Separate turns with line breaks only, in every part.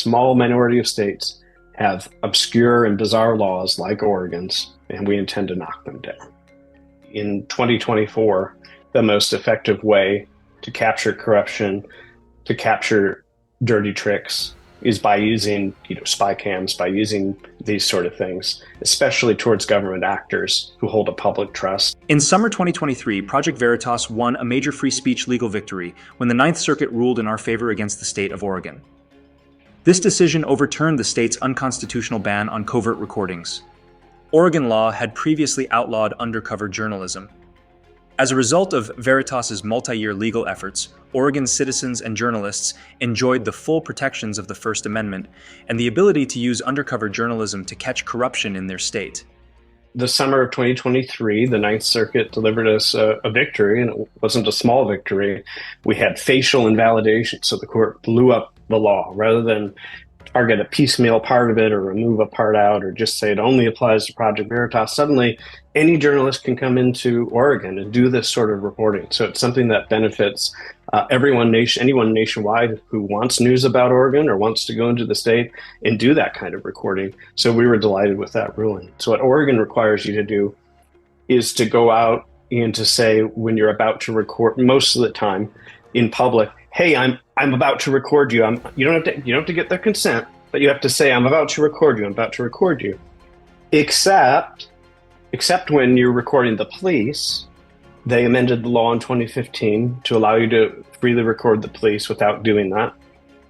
small minority of states have obscure and bizarre laws like Oregon's, and we intend to knock them down. In 2024, the most effective way to capture corruption, to capture dirty tricks, is by using spy cams, by using these sort of things, especially towards government actors who hold a public trust.
In summer 2023, Project Veritas won a major free speech legal victory when the Ninth Circuit ruled in our favor against the state of Oregon. This decision overturned the state's unconstitutional ban on covert recordings. Oregon law had previously outlawed undercover journalism. As a result of Veritas's multi-year legal efforts, Oregon citizens and journalists enjoyed the full protections of the First Amendment and the ability to use undercover journalism to catch corruption in their state.
The summer of 2023, the Ninth Circuit delivered us a victory, and it wasn't a small victory. We had facial invalidation, so the court blew up the law rather than target a piecemeal part of it or remove a part out or just say it only applies to Project Veritas. Suddenly, any journalist can come into Oregon and do this sort of reporting. So it's something that benefits anyone nationwide who wants news about Oregon or wants to go into the state and do that kind of recording. So we were delighted with that ruling. So what Oregon requires you to do is to go out and to say when you're about to record, most of the time in public, hey, I'm about to record you. You don't have to get their consent, but you have to say, I'm about to record you. I'm about to record you. Except when you're recording the police. They amended the law in 2015 to allow you to freely record the police without doing that.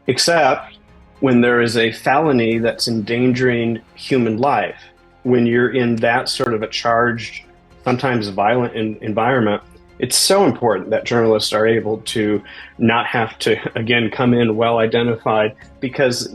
Except when there is a felony that's endangering human life. When you're in that sort of a charged, sometimes violent environment, it's so important that journalists are able to not have to, again, come in well identified because,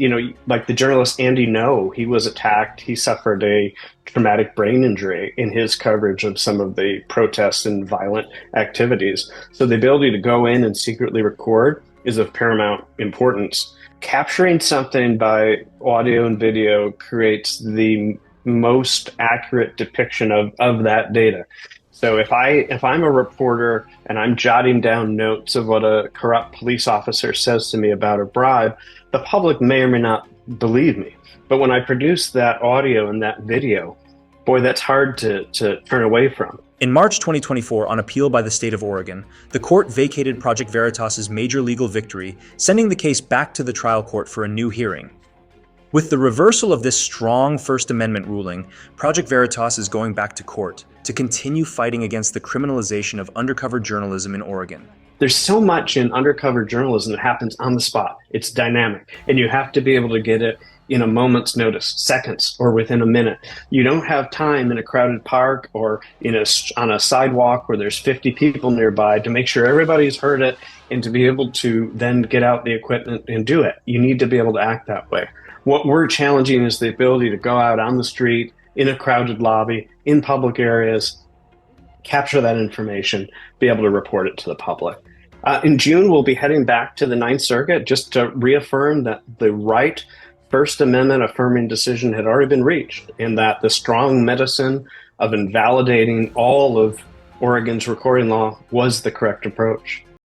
like the journalist Andy Ngo, he was attacked. He suffered a traumatic brain injury in his coverage of some of the protests and violent activities. So the ability to go in and secretly record is of paramount importance. Capturing something by audio and video creates the most accurate depiction of that data. So if I'm a reporter and I'm jotting down notes of what a corrupt police officer says to me about a bribe, the public may or may not believe me. But when I produce that audio and that video, boy, that's hard to turn away from.
In March 2024, on appeal by the state of Oregon, the court vacated Project Veritas's major legal victory, sending the case back to the trial court for a new hearing. With the reversal of this strong First Amendment ruling, Project Veritas is going back to court to continue fighting against the criminalization of undercover journalism in Oregon.
There's so much in undercover journalism that happens on the spot. It's dynamic, and you have to be able to get it in a moment's notice, seconds, or within a minute. You don't have time in a crowded park or on a sidewalk where there's 50 people nearby to make sure everybody's heard it and to be able to then get out the equipment and do it. You need to be able to act that way. What we're challenging is the ability to go out on the street, in a crowded lobby, in public areas, capture that information, be able to report it to the public. In June, we'll be heading back to the Ninth Circuit just to reaffirm that the right First Amendment affirming decision had already been reached and that the strong medicine of invalidating all of Oregon's recording law was the correct approach.